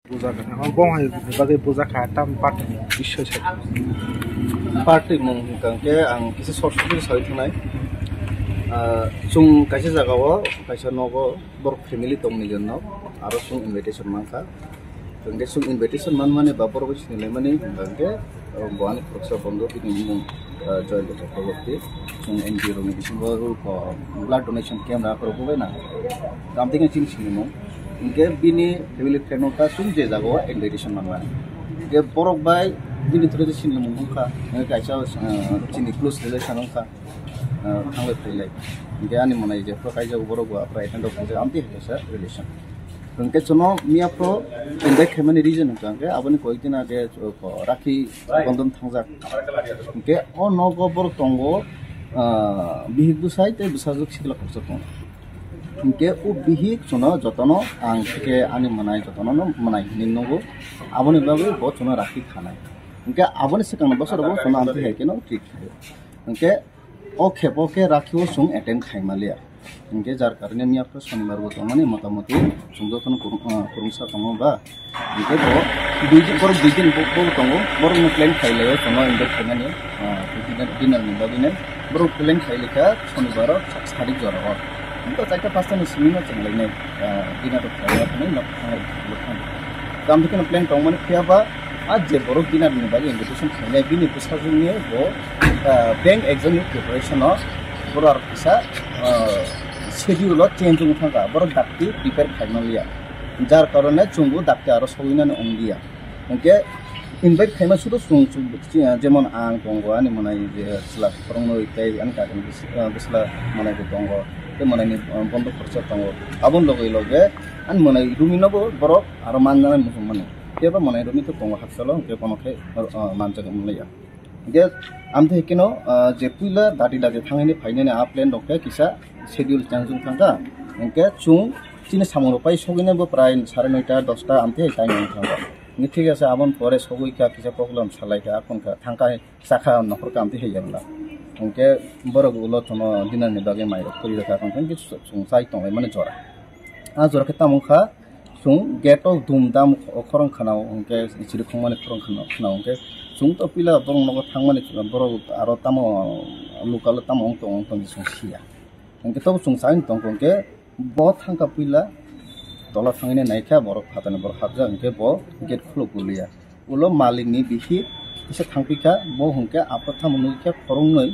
buzakan ang bong ay bagay buzaka tam part isyo sa party mong kangke ang kisi sorsubi sa itunay sung kaisa jagawo kaisa nogo bor family tong ni jonno aro sung invitation manka kangke sung invitation man mane babor bis nile mane kangke boan proksa bondo pini mong join the property sung NGO ro ni bisingo ko blood donation camp ra ko ko na kamting ching ching mong इनके बिनी family friend का सुन जे जागो invitation मांगवा के borok bai बिनी थोड़े सिन मुंग का काइसा चिनी close relation का थांगे फैले इनके आनी मनाई जे प्रो काइजा borok बा प्राय हंडो फजे आमती है सर relation इनके चुनो मिया प्रो invite खेमनी reason का के आपने कोई दिन आगे राखी बंधन थांजा इनके और नौ को borok तंगो बिहिक बुसाई ते बुसाजुक सिकला खर्च को इनके बिहिक सुनो जतनो आं के आनी मनाई जतनो न मनाई निन्नगो आबने बाबे बहुत सुनो राखी खाना इनके आबने से कन बसर बो सुनो आंते है के न ठीक है इनके ओ खेपो के राखिओ सुम अटेंड खाइमालिया इनके जार कारणे मिया प्र शनिवार बो तमाने मोटामोटी सुंदतन कुरुंसा तंगो बा इनके बो बिजिन बो तंगो बर न प्लान खाइले सुनो इनके खानानि डिनर नि बादिने बर प्लान खाइलेका शनिवार सारि जरा तो चारटा पाँचटा सिनेमा चलने दिना तो खाया नहीं ना काम तो प्लान टाउन में क्या बा आज जे बरो दिना दिन बागे इनविटेशन खाने भी नहीं पुष्पा जो नहीं वो बैंक एग्जाम प्रिपरेशन और बरो आर किसा शेड्यूल चेंज होने का बरो डाक्टी प्रिपेयर खाना लिया जार कारण चुंगु डाक्टी आरो सोइना ने ओंगिया उनके इनवाइट खाइमा सुदो सुं जेमन आं दंगो आनी मनाई जे स्ला परंनो इताई आन कागन बिस्ला मनाई दंगो ते मनाई बंद खर्चा दंगो आबन लगे आन मनाई रुमिनबो बरो आरो मानना मुसुम माने केबा मनाई रुमि तो दंगो हासलो के बनखे मानजा गमलैया जे आमथे हेकेनो जे पुइला दाटी दाजे थांगैनि फाइनेने आ प्लान दंखे किसा शेड्यूल चांजुं थांगा एंके चुं चिने सामरो पाइ सगैनबो प्राय 9:30 10टा आमथे टाइम थांगा ठीक है आबन परे सगै का किसा प्रॉब्लम सालायका आखनका थांका साखा नखर कामते हेयला उनके बरो गुलो थनो दिनार नि बागे माइरो करि रखा खन कि सुं साइ तंगाय माने जरा आ जरा के तामुखा सुं गेट अफ धुमधाम खरं खानाव उनके इचिरि खंमाने खरं खानाव उनके सुं तो पिला बरं नगो थांमाने बरो आरो तामो लोकल तामो अंग सुं सिया उनके तो सुं साइ तंग उनके बहुत थांका पिला तला थांगैने नायखा बरफ फाताने बरफ हाबजा उनके बो गेट खुलो गुलिया उलो मालिकनि बिहि इसे थांपिका बो हुनके आपथा मनुके फरंनै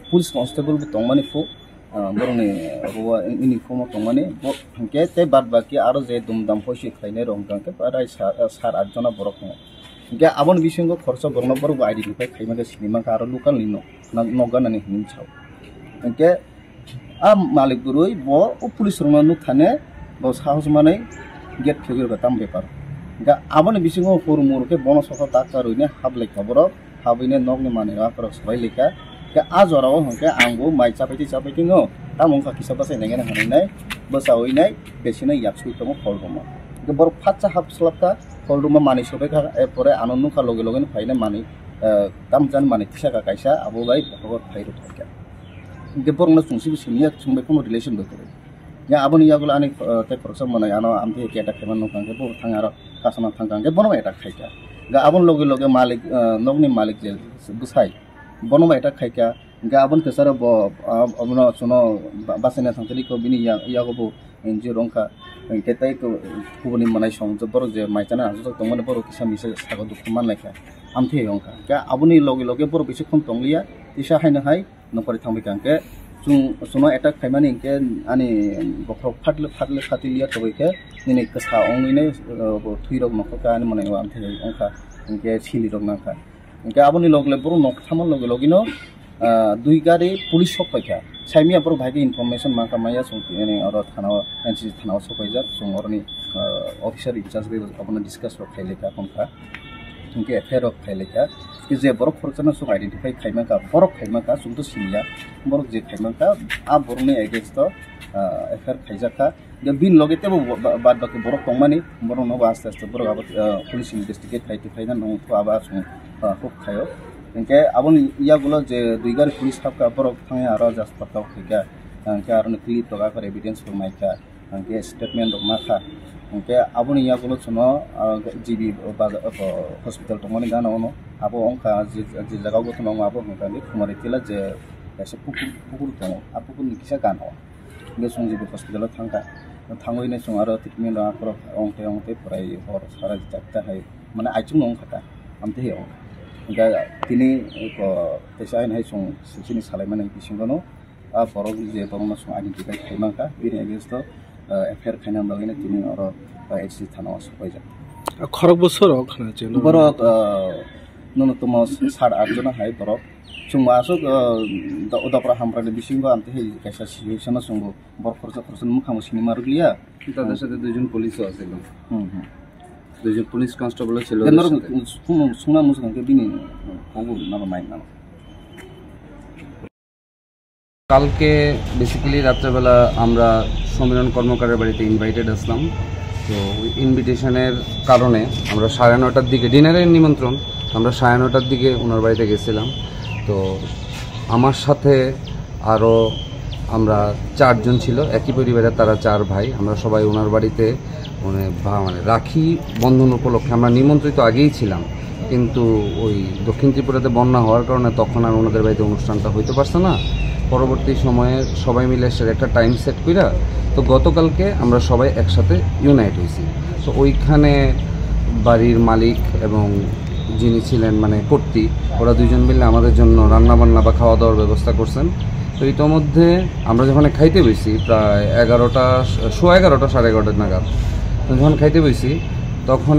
पुलिस कन्स्टेबल बो तंगमाने फु बरंनि बवा इउनिफर्म तंगमाने बो हुनके ते बाद बाकी आरो जे दुमदाम होसि खाइने रंगांके प्राय 7-8 जना बरफ दङ उनके आबन बिसिंगो खर्चा बरना बरबो आइडेन्टिफाइ खाइमाके सिनेमा आरो लोकल निनो नगानानि हिमचाव उनके आ मालिक गुरुई बो पुलिस रंगा नु थाने बो साहस माने गेट खेगिर गताम बेपार गा आबने बिसिङो फरमुर के बन सखा ताकारुइने हाबले खबर हाबैने नगनि माने आपर सबाय लेका के आ जराव हके आंगो माइ चापाइति नो तामंखा किसाबासे नेगेन हानाय बसावैनाय बेसिना याक्सुइ तम फलदम के बर फाच्चा हाबस्लाबका फलदम माने सबायका एपरे आनन्द का लगे लगे फाइने माने ताम जान माने तिसाका कायसा आबोबाय भगत फाइरो थाका के बरना सुंसि बिसिनिया सुंबाय कोनो रिलेशन बकरे या आबनि यागुला आनि ते खरसा मनाय आनो आमथे केटा खेमान नखांके बो थांगारो कासना थांगांके बनो एटा खाइका गा आबन लगे लगे मालिक नगनि मालिक जे बुसाइ बनो एटा खाइका गा आबन केसार बो अबनो सुनो बासेना थांतलि को बिनि यागबो एनजि रंका केताइ को कुबनि मनाय सं जबर जे माइचाना आजो तंगने बरो किसा मिसे सागो दुखमान लायखा आमथे यंका गा आबनि लगे लगे बरो बिसे खम तंगलिया तिसा हायनो हाय नखरि थांबिकांके सुनो एटा खाइमानि इनके आनि बखर फाटले खातिलिया तबैके निने कसा अंगैने थुइरक नखका आनि मनाय आमथे अंका इनके सिलि रक नाखा इनके आबनि लगले बरो नखथामन लगे लगिनो दुइ गारि पुलिस सफायका साइमिया बरो भागे इनफरमेशन माका माया संने अर थानाव एनसि थानाव सफायजा संगरनि अफिसार इंचार्ज बे अपना डिस्कस खाइलेका खनका इनके एफेयर अफ खाइलेका कि जे बरफ खरचना सो आइडेंटिफाई खाइमाका बरफ खाइमाका सुंदो सिनिया बरफ जे खाइमाका आ बरने एगेंस्ट एफेयर खाइजाका जे बिन लगेते बाद बाकी बरफ तंगमानि बरफ न आस्ते आस्ते बरफ अब पुलिस इन्वेस्टिगेट खाइना न तो आबा सुं हुक खायो इनके आबन यागुला जे दुइगार पुलिस हाबका बरफ थांगे आरो जास पताव खैका इनके आरो क्लिप लगा कर evidence फरमाइका angke statement dok maka angke aboni ya kulo chuno GB hospital to moni gana ono abo ongka je jaga go tuno abo angka ni khumari tila je ese pukur to apukur ni kisa gana nge sung GB hospital thangka thangoi ne sung aro treatment da akro ongte purai hor sara jakta hai mane aichung ong khata amte he ong angka tini ko pesain hai sung sini salai mane bisingono borok je borok sung identify khaimaka bini against to affair khaina dalgine tini aro HC thana ospaija খরক বছর ওখানে ছিল borok ন্যূনতম 7-8 জন hai borok sung masuk udapra hamprani bisingo amte he kaisa situation sungo bor khorsa mukhamu sini maruglia তাদের সাথে দুইজন পুলিশও আছিল দুইজন পুলিশ কনস্টেবল ছিল সুনা মুসকানকে বিনি কবু নাম মাইন নাম কালকে বেসিক্যালি রাত্রেবেলা আমরা সম্মেলন কর্মকারের বাড়িতে ইনভাইটেড আসলাম। তো ওই ইনভিটেশনের কারণে আমরা 9:30টার দিকে ডিনারের নিমন্ত্রণ, আমরা 9:30টার দিকে ওনার বাড়িতে গেছিলাম। তো আমার সাথে আরও আমরা 4 জন ছিল, একই পরিবারের তারা 4 ভাই। আমরা সবাই ওনার বাড়িতে মানে রাখি বন্ধন উপলক্ষে আমরা নিমন্ত্রিত আগেই ছিলাম, কিন্তু ওই দক্ষিণ ত্রিপুরাতে বন্যা হওয়ার কারণে তখন আর ওনাদের বাড়িতে অনুষ্ঠানটা হইতে পারছে না। পরবর্তী সময়ে সবাই মিলে সে একটা টাইম সেট কইরা তো গতকালকে আমরা সবাই একসাথে ইউনাইট হয়েছি। তো ওইখানে বাড়ির মালিক এবং যিনি ছিলেন মানে কর্ত্রী, ওরা দুইজন মিলে আমাদের জন্য রান্নাবান্না বা খাওয়া দাওয়ার ব্যবস্থা করছেন। তো ইতোমধ্যে আমরা যখন খাইতে বসি প্রায় 11টা 11:30 নাগাদ যখন খাইতে বসি তখন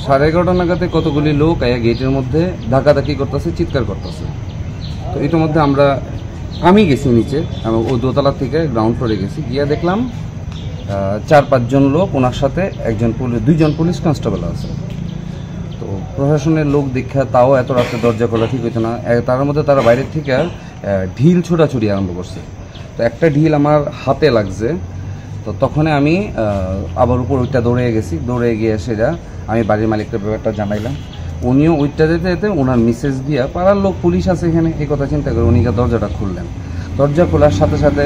11:30 নাগাদে কতগুলি লোক আয়া গেটের মধ্যে ধাক্কাধাক্কি করতেছে, চিৎকার করতেছে। তো ইতোমধ্যে আমি গেছি নিচে, আমি ও দোতলা থেকে গ্রাউন্ড ফ্লোরে গেছি, গিয়ে দেখলাম 4-5 জন লোক, ওনার সাথে 2জন পুলিশ কনস্টেবল আছে। তো প্রশাসনের লোক দেখা তাও এত রাতে দরজা খোলা ঠিক হইতো না। তার মধ্যে তারা বাইরের থেকে ঢিল ছোটাছুটি আরম্ভ করছে। তো একটা ঢিল আমার হাতে লাগছে। তো তখন আমি আবার উপর ওইটা দৌড়ে গেছি, দৌড়ে গিয়ে সেটা আমি বাড়ির মালিককে ব্যাপারটা জানাইলাম। উনিও ওইটা যেতে যেতে ওনার মিসেস দিয়া পাড়ার লোক পুলিশ আছে এখানে এই কথা চিন্তা করে উনি দরজাটা খুললেন। দরজা খোলার সাথে সাথে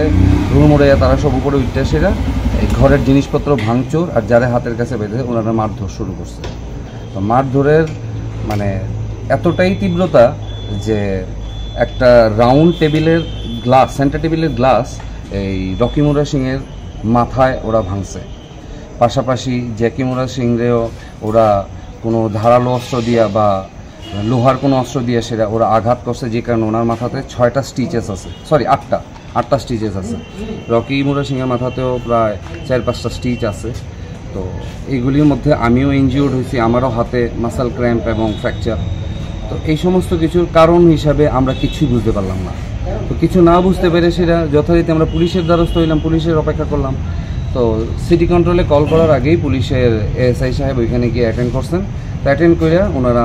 রুমুড়ে তারা সব উপরে উঠতে সেরা এই ঘরের জিনিসপত্র ভাঙচুর আর যারা হাতের কাছে বেঁধে ওনারা মারধর শুরু করছে। তো মারধরের মানে এতটাই তীব্রতা যে একটা রাউন্ড টেবিলের গ্লাস, সেন্টার টেবিলের গ্লাস এই রকিমুরা সিংয়ের মাথায় ওরা ভাঙছে। পাশাপাশি জ্যাকিমুরা সিংরেও ওরা কোনো ধারালো অস্ত্র দিয়া বা লোহার কোনো অস্ত্র দিয়ে সেটা ওরা আঘাত করছে, যে কারণে ওনার মাথাতে 6টা স্টিচেস আছে, সরি 8টা স্টিচেস আছে। রকি মুরা সিংয়ের মাথাতেও প্রায় 4-5টা স্টিচ আছে। তো এইগুলির মধ্যে আমিও ইনজিওর্ড হয়েছি, আমারও হাতে মাসেল ক্র্যাম্প এবং ফ্র্যাকচার। তো এই সমস্ত কিছুর কারণ হিসাবে আমরা কিছুই বুঝতে পারলাম না। তো কিছু না বুঝতে পেরে সেটা যথারীতি আমরা পুলিশের দ্বারস্থ হইলাম, পুলিশের অপেক্ষা করলাম। তো সিটি কন্ট্রোলে কল করার আগেই পুলিশের এএসআই সাহেব ওইখানে গিয়ে অ্যাটেন্ড করছেন। তো অ্যাটেন্ড করে ওনারা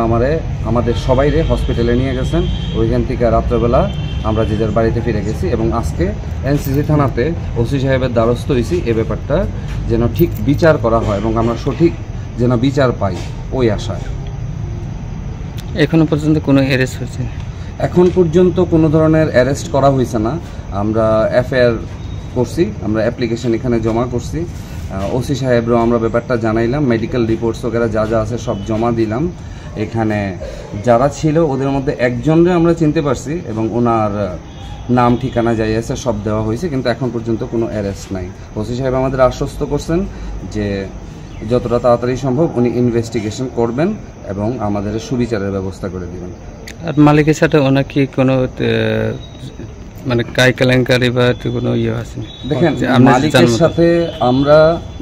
আমাদের সবাইরে হসপিটালে নিয়ে গেছেন। ওইখান থেকে রাত্রেবেলা আমরা যে যার বাড়িতে ফিরে গেছি এবং আজকে এনসিসি থানাতে ওসি সাহেবের দ্বারস্থ হয়েছি এ ব্যাপারটা যেন ঠিক বিচার করা হয় এবং আমরা সঠিক যেন বিচার পাই ওই আশায়। এখনো পর্যন্ত কোনো অ্যারেস্ট হয়েছে? এখন পর্যন্ত কোনো ধরনের অ্যারেস্ট করা হয়েছে না। আমরা এফআইআর করছি, আমরা অ্যাপ্লিকেশন এখানে জমা করছি। ওসি সাহেবরাও আমরা ব্যাপারটা জানাইলাম, মেডিকেল রিপোর্টস ওগেরা যা আছে সব জমা দিলাম। এখানে যারা ছিল ওদের মধ্যে একজনরে আমরা চিনতে পারছি এবং ওনার নাম ঠিকানা যাই আছে সব দেওয়া হয়েছে, কিন্তু এখন পর্যন্ত কোনো অ্যারেস্ট নাই। ওসি সাহেব আমাদের আশ্বস্ত করছেন যে যতটা তাড়াতাড়ি সম্ভব উনি ইনভেস্টিগেশন করবেন এবং আমাদের সুবিচারের ব্যবস্থা করে দেবেন। আর মালিকের সাথে ওনার কি কোনো মানে কাই কেলেঙ্কারি বা কোনো ইয়ে আছে? দেখেন,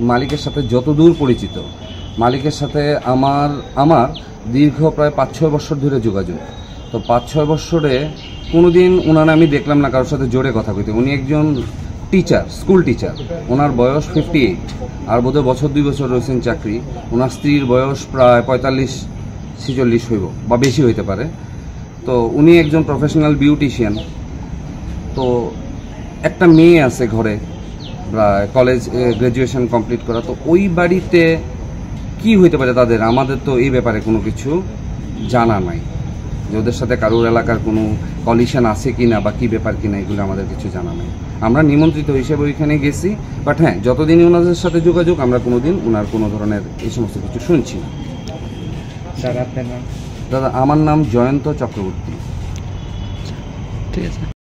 মালিকের সাথে যতদূর পরিচিত, মালিকের সাথে আমার দীর্ঘ প্রায় 5-6 বছর ধরে যোগাযোগ। তো 5-6 বছরে কোনোদিন ওনারা আমি দেখলাম না কারোর সাথে জোরে কথা কইতে। উনি একজন টিচার, স্কুল টিচার, ওনার বয়স 58, আর বোধহয় 2 বছর রয়েছেন চাকরি। ওনার স্ত্রীর বয়স প্রায় 45-46 হইব বা বেশি হইতে পারে। তো উনি একজন প্রফেশনাল বিউটিশিয়ান। তো একটা মেয়ে আছে ঘরে, প্রায় কলেজ গ্র্যাজুয়েশন কমপ্লিট করা। তো ওই বাড়িতে কি হইতে পারে তাদের, আমাদের তো এই ব্যাপারে কোনো কিছু জানা নাই। যে ওদের সাথে কারোর এলাকার কোনো কলিশন আছে কি না বা কী ব্যাপার কিনা এগুলো আমাদের কিছু জানা নেই। আমরা নিমন্ত্রিত হিসেবে ওইখানে গেছি, বাট হ্যাঁ যতদিনই ওনাদের সাথে যোগাযোগ আমরা কোনোদিন ওনার কোনো ধরনের এই সমস্ত কিছু শুনছি না। দাদা আপনার নাম? দাদা আমার নাম জয়ন্ত চক্রবর্তী। ঠিক আছে।